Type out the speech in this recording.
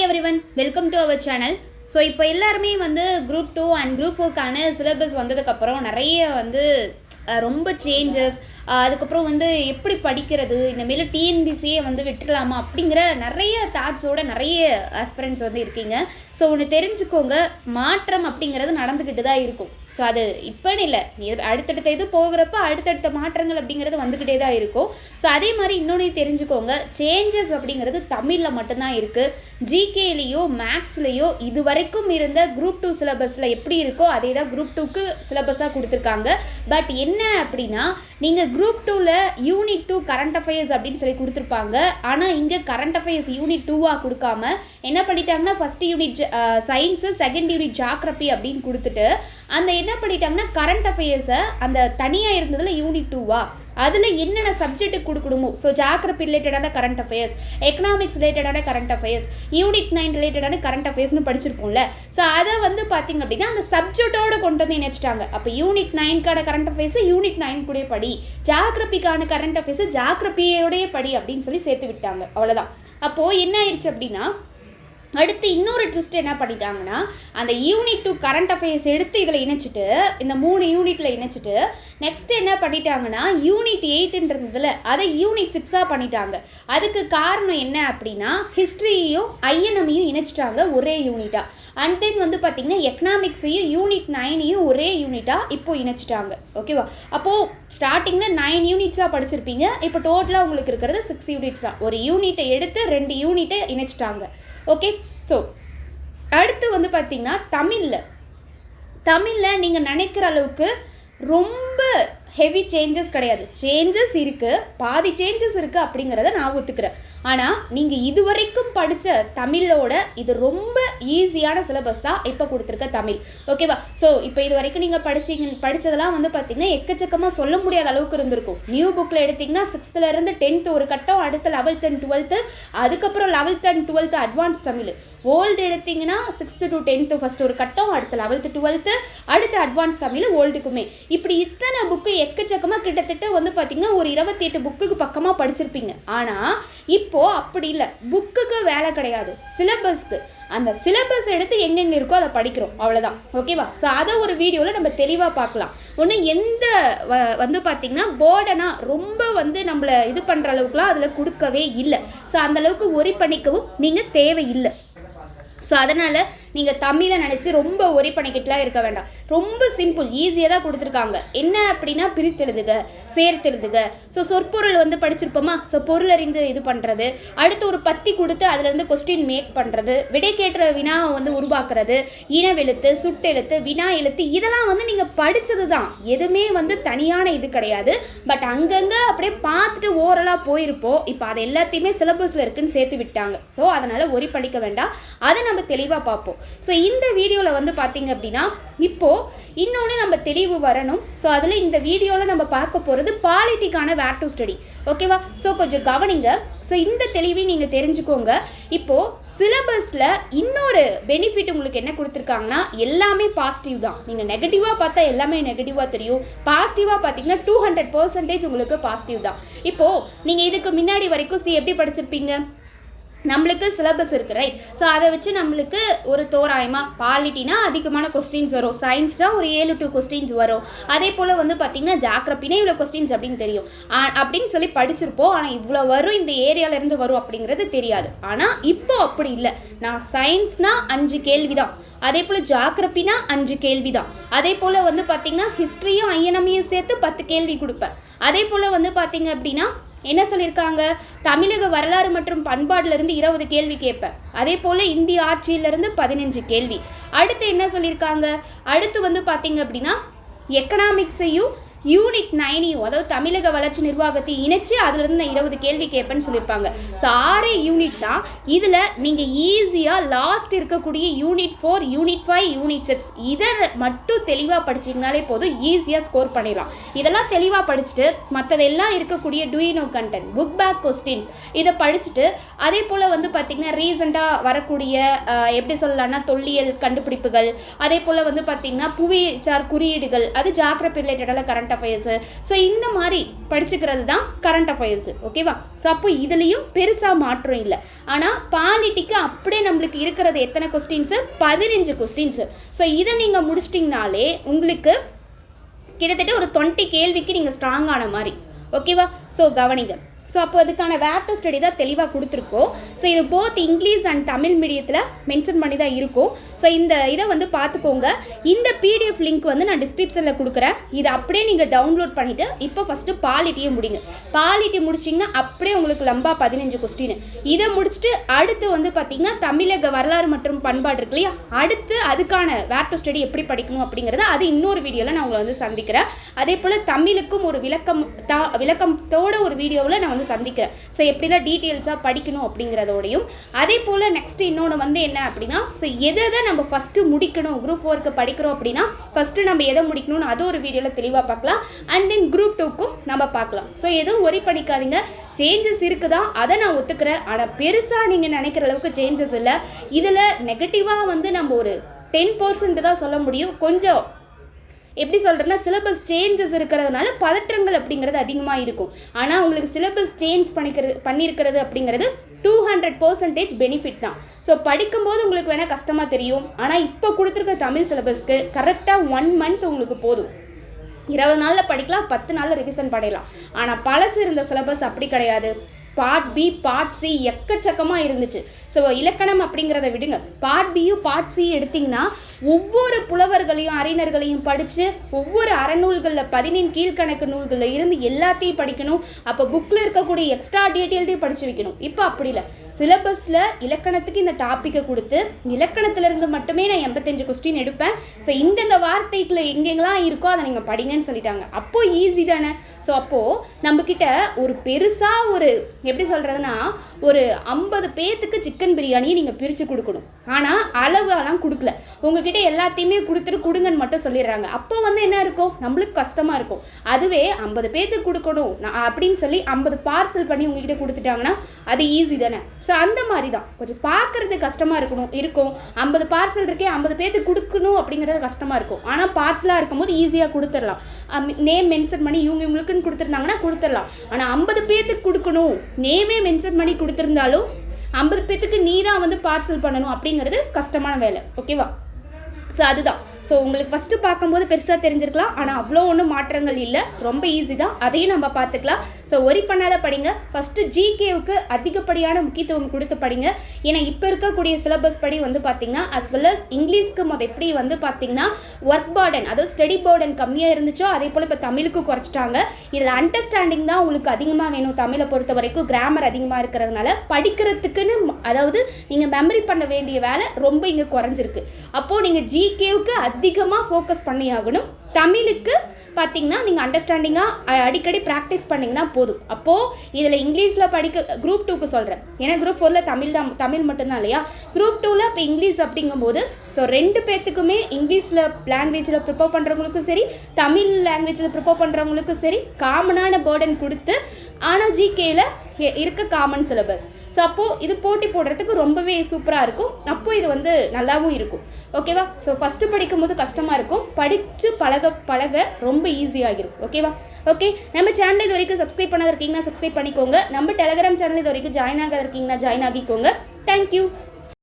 everyone, welcome to our channel. So இப்போ எல்லாருமே வந்து குரூப் 2 அண்ட் குரூப் 4க்கான சிலபஸ் வந்ததுக்கப்புறம் நிறைய வந்து ரொம்ப சேஞ்சஸ், அதுக்கப்புறம் வந்து எப்படி படிக்கிறது, இந்தமாரி டிஎன்பிசியே வந்து விட்டுடலாமா அப்படிங்கிற நிறைய தாட்ஸோட நிறைய ஆஸ்பிரண்ட்ஸ் வந்து இருக்கீங்க. ஸோ ஒன்று தெரிஞ்சுக்கோங்க, மாற்றம் அப்படிங்கிறது நடந்துக்கிட்டு தான் இருக்கும். ஸோ அது இப்போன்னு இல்லை, அடுத்தடுத்த இது போகிறப்ப அடுத்தடுத்த மாற்றங்கள் அப்படிங்கிறது வந்துக்கிட்டே தான் இருக்கும். ஸோ அதே மாதிரி இன்னொன்று தெரிஞ்சுக்கோங்க, சேஞ்சஸ் அப்படிங்கிறது தமிழில் மட்டும்தான் இருக்குது. ஜிகேலேயோ மேக்ஸ்லேயோ இது வரைக்கும் இருந்த குரூப் 2 சிலபஸில் எப்படி இருக்கோ அதே தான் குரூப் 2க்கு சிலபஸாக கொடுத்துருக்காங்க. பட் என்ன அப்படின்னா, நீங்கள் குரூப் 2ல் யூனிட் 2 கரண்ட் அஃபேர்ஸ் அப்படின்னு சொல்லி கொடுத்துருப்பாங்க. ஆனால் இங்கே கரண்ட் அஃபேர்ஸ் யூனிட் 2வாக கொடுக்காம என்ன பண்ணிட்டாங்கன்னா, first unit science, second unit geography அப்படின்னு கொடுத்துட்டு அந்த என்ன பண்ணிட்டாங்கன்னா கரண்ட் அஃபேர்ஸை அந்த தனியாக இருந்ததில் யூனிட் 2வா அதில் என்னென்ன சப்ஜெக்ட்டு கொடுக்கணுமோ, ஸோ ஜியோகிராஃபி ரிலேட்டடான கரண்ட் அஃபேர்ஸ், எக்கனாமிக்ஸ் ரிலேட்டடான கரண்ட் அஃபேர்ஸ், யூனிட் 9 ரிலேட்டடான கரண்ட் அஃபேர்ஸ்னு படிச்சிருப்போம்ல. ஸோ அதை வந்து பார்த்திங்க அப்படின்னா அந்த சப்ஜெக்டோடு கொண்டு வந்து இணைச்சிட்டாங்க. அப்போ யூனிட் 9க்கான கரண்ட் அஃபேர்ஸு யூனிட் 9 கூட படி, ஜியோகிராஃபிக்கான கரண்ட் அஃபேர்ஸு ஜியோகிராஃபியோடைய படி அப்படின்னு சொல்லி சேர்த்து விட்டாங்க. அவ்வளோதான். அப்போது என்ன ஆயிடுச்சு அப்படின்னா, அடுத்து இன்னொரு ட்விஸ்ட் என்ன பண்ணிட்டாங்கன்னா, அந்த யூனிட் 2 கரண்ட் அஃபேர்ஸ் எடுத்து இதில் இணைச்சிட்டு, இந்த 3 யூனிட்டில் இணைச்சிட்டு நெக்ஸ்ட் என்ன பண்ணிட்டாங்கன்னா, யூனிட் 8ன்றதுல அதை யூனிட் 6ஆக பண்ணிட்டாங்க. அதுக்கு காரணம் என்ன அப்படின்னா, ஹிஸ்ட்ரியையும் ஐஎன்எம்மையும் இணைச்சிட்டாங்க ஒரே யூனிட்டாக. அண்ட் தென் வந்து பார்த்திங்கன்னா எக்கனாமிக்ஸையும் யூனிட் 9ஐயும் ஒரே யூனிட்டாக இப்போது இணைச்சிட்டாங்க. ஓகேவா? அப்போது ஸ்டார்டிங்கில் 9 யூனிட்ஸாக படிச்சிருப்பீங்க, இப்போ டோட்டலாக உங்களுக்கு இருக்கிறது 6 யூனிட்ஸ் தான். ஒரு யூனிட்டை எடுத்து 2 யூனிட்டை இணைச்சிட்டாங்க. ஓகே. ஸோ அடுத்து வந்து பார்த்திங்கன்னா தமிழில் நீங்கள் நினைக்கிற அளவுக்கு ரொம்ப ஹெவி சேஞ்சஸ் கிடையாது. சேஞ்சஸ் இருக்குது, பாதி சேஞ்சஸ் இருக்குது அப்படிங்கிறத நான் ஒத்துக்கிறேன். ஆனால் நீங்கள் இது வரைக்கும் படித்த தமிழோட இது ரொம்ப ஈஸியான சிலபஸ் தான் இப்போ கொடுத்துருக்க தமிழ். ஓகேவா? ஸோ இப்போ இது வரைக்கும் நீங்கள் படித்ததெல்லாம் வந்து பார்த்திங்கன்னா எக்கச்சக்கமாக சொல்ல முடியாத அளவுக்கு இருந்திருக்கும். நியூ புக்கில் எடுத்திங்கன்னா 6th 10th ஒரு கட்டம், அடுத்து 11th and 12th, அதுக்கப்புறம் 11th and 12th advance Tamil. Old எடுத்திங்கன்னா 6th to 10th ஃபஸ்ட் ஒரு கட்டம், அடுத்து 11th 12th, அடுத்து அட்வான்ஸ் தமிழ் ஓல்டுக்குமே. இப்படி இத்தனை புக்கு எக்கச்சக்கமாக கிட்டத்தட்ட வந்து பார்த்திங்கன்னா ஒரு 28 புக்குக்கு பக்கமாக படிச்சிருப்பீங்க. ஆனால் இப்போது அப்படி இல்லை, புக்குக்கு வேலை கிடையாது, சிலபஸ்க்கு. அந்த சிலபஸ் எடுத்து எங்கெங்கே இருக்கோ அதை படிக்கிறோம், அவ்வளோதான். ஓகேவா? ஸோ அதை ஒரு வீடியோவில் நம்ம தெளிவாக பார்க்கலாம். ஒன்று எந்த வந்து பார்த்திங்கன்னா போர்டனாக ரொம்ப வந்து நம்மளை இது பண்ணுற அளவுக்குலாம் அதில் கொடுக்கவே இல்லை. ஸோ அந்தளவுக்கு ஒரி பண்ணிக்கவும் நீங்கள் தேவையில்லை. ஸோ அதனால் நீங்கள் தமிழை நினச்சி ரொம்ப ஒரி பண்ணிக்கிட்டுலாம் இருக்க வேண்டாம். ரொம்ப சிம்பிள், ஈஸியாக தான் கொடுத்துருக்காங்க. என்ன அப்படின்னா, பிரித்தெழுதுக, சேர்த்தெழுதுக. ஸோ சொற்பொருள் வந்து படிச்சிருப்போமா, ஸோ பொருள் அறிந்து இது பண்ணுறது, அடுத்து ஒரு பத்தி கொடுத்து அதிலேருந்து கொஸ்டின் மேக் பண்ணுறது, விடைக்கேற்ற வினாவை வந்து உருவாக்குறது, இனவெழுத்து, சுட்டெழுத்து, வினா எழுத்து, இதெல்லாம் வந்து நீங்கள் படித்தது தான். எதுவுமே வந்து தனியான இது கிடையாது. பட் அங்கங்கே அப்படியே பார்த்துட்டு ஓரலாக போயிருப்போம். இப்போ அது எல்லாத்தையுமே சிலபஸில் இருக்குன்னு சேர்த்து விட்டாங்க. ஸோ அதனால் ஒரி படிக்க வேண்டாம், அதை நம்ம தெளிவாக பார்ப்போம். ஸோ இந்த வீடியோவில் வந்து பார்த்திங்க அப்படின்னா, இப்போது இன்னொன்று நம்ம தெளிவு வரணும். ஸோ அதில் இந்த வீடியோவில் நம்ம பார்க்க போகிறது பாலிட்டிக்கான வேர் டு ஸ்டடி. ஓகேவா? ஸோ கொஞ்சம் கவனிங்க. ஸோ இந்த தெளிவையும் நீங்கள் தெரிஞ்சுக்கோங்க. இப்போது சிலபஸில் இன்னொரு பெனிஃபிட் உங்களுக்கு என்ன கொடுத்துருக்காங்கன்னா, எல்லாமே பாசிட்டிவ் தான். நீங்கள் நெகட்டிவாக பார்த்தா எல்லாமே நெகட்டிவாக தெரியும், பாசிட்டிவாக பார்த்தீங்கன்னா 200% உங்களுக்கு பாசிட்டிவ் தான். இப்போது நீங்கள் இதுக்கு முன்னாடி வரைக்கும் எப்படி படிச்சிருப்பீங்க, நம்மளுக்கு சிலபஸ் இருக்குது, ரைட்? ஸோ அதை வச்சு நம்மளுக்கு ஒரு தோராயமாக பாலிட்டினா அதிகமான கொஸ்டின்ஸ் வரும், சயின்ஸ்னால் ஒரு 7 கொஸ்டின்ஸ் வரும், அதே போல் வந்து பார்த்திங்கன்னா ஜியோகிராஃபினா இவ்வளோ கொஸ்டின்ஸ் அப்படின்னு தெரியும் அப்படின்னு சொல்லி படிச்சிருப்போம். ஆனால் இவ்வளோ வரும், இந்த ஏரியாவிலேருந்து வரும் அப்படிங்கிறது தெரியாது. ஆனால் இப்போ அப்படி இல்லை. நான் சயின்ஸ்னால் 5 கேள்வி தான், அதே போல் ஜியோகிராஃபினா 5 கேள்வி தான், அதே போல் வந்து பார்த்திங்கன்னா ஹிஸ்ட்ரியும் ஐஎன்எம்மையும் சேர்த்து 10 கேள்வி கொடுப்பேன். அதே போல் வந்து பார்த்திங்க அப்படின்னா என்ன சொல்லியிருக்காங்க, தமிழக வரலாறு மற்றும் பண்பாட்டிலிருந்து 20 கேள்வி கேட்பேன். அதே போல் இந்திய ஆட்சியிலிருந்து 15 கேள்வி. அடுத்து என்ன சொல்லியிருக்காங்க, அடுத்து வந்து பார்த்திங்க அப்படின்னா எக்கனாமிக்ஸையும் யூனிட் 9ஐயும், அதாவது தமிழக வளர்ச்சி நிர்வாகத்தை இணைச்சி அதிலிருந்து நான் 20 கேள்வி கேட்பேன்னு சொல்லியிருப்பாங்க. ஸோ 6 யூனிட் தான். இதில் நீங்கள் ஈஸியாக லாஸ்ட் இருக்கக்கூடிய யூனிட் 4, யூனிட் 5, யூனிட் 6 இதை மட்டும் தெளிவாக படிச்சிங்கனாலே போதும், ஈஸியாக ஸ்கோர் பண்ணிடலாம். இதெல்லாம் தெளிவாக படிச்சுட்டு மற்றதெல்லாம் இருக்கக்கூடிய டூயினோ கண்டென்ட், புக் பேக் கொஸ்டின்ஸ் இதை படிச்சுட்டு, அதே போல் வந்து பார்த்திங்கன்னா ரீசெண்டாக வரக்கூடிய எப்படி சொல்லலாம்னா தொல்லியல் கண்டுபிடிப்புகள், அதே போல் வந்து பார்த்திங்கன்னா புவிசார் குறியீடுகள், அது ஜியோகிராஃபி ரிலேட்டடான கரண்ட் அஃபேர்ஸு. ஸோ இந்த மாதிரி படிச்சுக்கிறது தான் கரண்ட் அஃபேர்ஸு. ஓகேவா? ஸோ அப்போ இதுலேயும் பெருசாக மாற்றம் இல்லை. ஆனால் பாலிட்டிக்கு அப்படியே நம்மளுக்கு இருக்கிறது எத்தனை கொஸ்டின்ஸு? 15 கொஸ்டின்ஸு. ஸோ இதை நீங்கள் முடிச்சிட்டிங்கனாலே உங்களுக்கு கிட்டத்தட்ட ஒரு 20 கேள்விக்கு நீங்கள் ஸ்ட்ராங் ஆன மாதிரி. ஓகேவா? ஸோ கவனிங்க. ஸோ அப்போ அதுக்கான வேர் டு ஸ்டடி தான் தெளிவாக கொடுத்துருக்கோம். ஸோ இது போத் இங்கிலீஷ் அண்ட் தமிழ் மீடியத்தில் மென்ஷன் பண்ணி தான் இருக்கும். ஸோ இந்த இதை வந்து பார்த்துக்கோங்க. இந்த பிடிஎஃப் லிங்க் வந்து நான் டிஸ்கிரிப்ஷனில் கொடுக்குறேன். இதை அப்படியே நீங்கள் டவுன்லோட் பண்ணிவிட்டு இப்போ ஃபஸ்ட்டு பாலிட்டியை முடிங்க. பாலிட்டி முடிச்சிங்கன்னா அப்படியே உங்களுக்கு லம்பா 15 கொஸ்டின். இதை முடிச்சுட்டு அடுத்து வந்து பார்த்திங்கன்னா தமிழக வரலாறு மற்றும் பண்பாடு இருக்கு இல்லையா, அடுத்து அதுக்கான வேர் டு ஸ்டடி எப்படி படிக்கணும் அப்படிங்கிறத அது இன்னொரு வீடியோவில் நான் உங்களை வந்து சந்திக்கிறேன். அதே போல் தமிழுக்கும் ஒரு விளக்கத்தோட ஒரு வீடியோவில் நான் வந்து சந்திக்கிறேன். ஸோ எப்படிலாம் டீட்டெயில்ஸாக படிக்கணும் அப்படிங்கிறதோடையும் அதே போல் நெக்ஸ்ட் இன்னொன்று வந்து என்ன அப்படின்னா, ஸோ எதை நம்ம ஃபஸ்ட்டு முடிக்கணும் குரூப் 4க்கு படிக்கிறோம் அப்படின்னா ஃபஸ்ட்டு நம்ம எதை முடிக்கணும்னு அது ஒரு வீடியோவில் தெளிவாக பார்க்கலாம். அண்ட் தென் குரூப் 2க்கும் நம்ம பார்க்கலாம். ஸோ எதுவும் ஒரி பண்ணிக்காதீங்க. சேஞ்சஸ் இருக்குதா, அதை நான் ஒத்துக்கிறேன். ஆனால் பெருசாக நீங்கள் நினைக்கிற அளவுக்கு சேஞ்சஸ் இல்லை. இதில் நெகட்டிவாக வந்து நம்ம ஒரு 10% தான் சொல்ல முடியும். கொஞ்சம் எப்படி சொல்கிறேன்னா, சிலபஸ் சேஞ்சஸ் இருக்கிறதுனால பதற்றங்கள் அப்படிங்கிறது அதிகமாக இருக்கும். ஆனால் உங்களுக்கு சிலபஸ் சேஞ்ச் பண்ணியிருக்கிறது அப்படிங்கிறது 200% பெனிஃபிட் தான். ஸோ படிக்கும்போது உங்களுக்கு வேணால் கஷ்டமாக தெரியும். ஆனால் இப்போ கொடுத்துருக்க தமிழ் சிலபஸ்க்கு கரெக்டாக 1 மந்த் உங்களுக்கு போதும். 20 நாளில் படிக்கலாம், 10 நாளில் ரிவிஷன் பண்ணிடலாம். ஆனால் பழசு இருந்த சிலபஸ் அப்படி கிடையாது. பார்ட் பி, பார்ட் சி எக்கச்சக்கமாக இருந்துச்சு. ஸோ இலக்கணம் அப்படிங்கிறத விடுங்க, பார்ட் பியும் பார்ட் சி எடுத்திங்கன்னா ஒவ்வொரு புலவர்களையும் அறிஞர்களையும் படித்து ஒவ்வொரு அறநூல்களில் 15 கீழ்கணக்கு நூல்களில் இருந்து எல்லாத்தையும் படிக்கணும். அப்போ புக்கில் இருக்கக்கூடிய எக்ஸ்ட்ரா டீட்டெயில்ஸையும் படித்து வைக்கணும். இப்போ அப்படி இல்லை. சிலபஸில் இலக்கணத்துக்கு இந்த டாப்பிக்கை கொடுத்து இலக்கணத்திலிருந்து மட்டுமே நான் 85 கொஸ்டின் எடுப்பேன். ஸோ இந்தந்த வார்த்தைக்குள்ள எங்கெங்கெல்லாம் இருக்கோ அதை நீங்கள் படிங்கன்னு சொல்லிட்டாங்க. அப்போது ஈஸி தானே. ஸோ அப்போது நம்மக்கிட்ட ஒரு பெருசாக ஒரு எப்படி சொல்கிறதுனா, ஒரு 50 பேர்த்துக்கு சிக்கன் பிரியாணியை நீங்கள் பிரித்து கொடுக்கணும். ஆனால் அளவெல்லாம் கொடுக்கல. உங்ககிட்ட எல்லாத்தையுமே கொடுங்கன்னு மட்டும் சொல்லிடுறாங்க. அப்போ வந்து என்ன இருக்கும், நம்மளுக்கு கஷ்டமாக இருக்கும். அதுவே 50 பேர்த்துக்கு கொடுக்கணும் அப்படின்னு சொல்லி 50 பார்சல் பண்ணி உங்ககிட்ட கொடுத்துட்டாங்கன்னா அது ஈஸி தானே. ஸோ அந்த மாதிரி தான் கொஞ்சம் பார்க்குறது கஷ்டமாக இருக்கும். 50 பார்சல் இருக்கே, 50 பேர்த்துக்கு கொடுக்கணும் அப்படிங்கிறது கஷ்டமாக இருக்கும். ஆனால் பார்சலாக இருக்கும்போது ஈஸியாக கொடுத்துடலாம். நேம் மென்ஷன் பண்ணி இவங்களுக்குன்னு கொடுத்துருந்தாங்கன்னா கொடுத்துடலாம். ஆனால் 50 பேர்த்துக்கு கொடுக்கணும், நேமே மென்ஷன் பண்ணி கொடுத்துருந்தாலும் 50 பேர்த்துக்கு நீ தான் வந்து பார்சல் பண்ணணும் அப்படிங்கிறது கஷ்டமான வேலை. ஓகேவா? ஸோ அதுதான். ஸோ உங்களுக்கு ஃபஸ்ட்டு பார்க்கும்போது பெருசாக தெரிஞ்சிருக்கலாம். ஆனால் அவ்வளோ ஒன்றும் மாற்றங்கள் இல்லை, ரொம்ப ஈஸி தான். அதையும் நம்ம பார்த்துக்கலாம். ஸோ ஒரி பண்ணாத படிங்க. ஃபஸ்ட்டு ஜிகேவுக்கு அதிகப்படியான முக்கியத்துவம் கொடுத்து படிங்க. ஏன்னா இப்போ இருக்கக்கூடிய சிலபஸ் படி வந்து பார்த்திங்கன்னா அஸ் வெல் அஸ் இங்கிலீஷ்க்கு எப்படி வந்து பார்த்திங்கன்னா ஒர்க் பர்டன், அதாவது ஸ்டடி பர்டன் கம்மியாக இருந்துச்சோ அதே போல் இப்போ தமிழுக்கு குறைச்சிட்டாங்க. இதில் அண்டர்ஸ்டாண்டிங் தான் உங்களுக்கு அதிகமாக வேணும். தமிழை பொறுத்த வரைக்கும் கிராமர் அதிகமாக இருக்கிறதுனால படிக்கிறதுக்குன்னு, அதாவது நீங்கள் மெமரி பண்ண வேண்டிய வேலை ரொம்ப இங்கே குறைஞ்சிருக்கு. அப்போது நீங்கள் ஜிகேவுக்கு அதிகமாக ஃபோக்கஸ் பண்ணி ஆகணும். தமிழுக்கு பார்த்திங்கன்னா நீங்கள் அண்டர்ஸ்டாண்டிங்காக அடிக்கடி ப்ராக்டிஸ் பண்ணிங்கன்னா போதும். அப்போது இதில் இங்கிலீஷில் படிக்க குரூப் 2க்கு சொல்கிறேன். ஏன்னா குரூப் 4ல் தமிழ் மட்டும்தான் இல்லையா. குரூப் 2ல் இப்போ இங்கிலீஷ் அப்படிங்கும்போது ஸோ 2 பேர்த்துக்குமே இங்கிலீஷில் லாங்குவேஜில் ப்ரிப்பேர் பண்ணுறவங்களுக்கும் சரி, தமிழ் லாங்குவேஜில் ப்ரிப்பேர் பண்ணுறவங்களுக்கும் சரி காமனான பேர்டன் கொடுத்து, ஆனால் ஜிகேயில் இருக்க காமன் சிலபஸ். ஸோ அப்போது இது போட்டி போடுறதுக்கு ரொம்பவே சூப்பராக இருக்கும். அப்போது இது வந்து நல்லாவும் இருக்கும். ஓகேவா? ஸோ ஃபஸ்ட்டு படிக்கும்போது கஷ்டமாக இருக்கும், படித்து பழக ரொம்ப ஈஸியாகிடும். ஓகேவா? ஓகே, நம்ம சேனல் இது வரைக்கும் சப்ஸ்கிரைப் பண்ணாத இருக்கீங்கன்னா சப்ஸ்கிரைப் பண்ணிக்கோங்க. நம்ம டெலிகிராம் சேனல் இது வரைக்கும் ஜாயின் ஆகாத இருக்கீங்கன்னா ஜாயின் ஆகிக்கோங்க. தேங்க்யூ.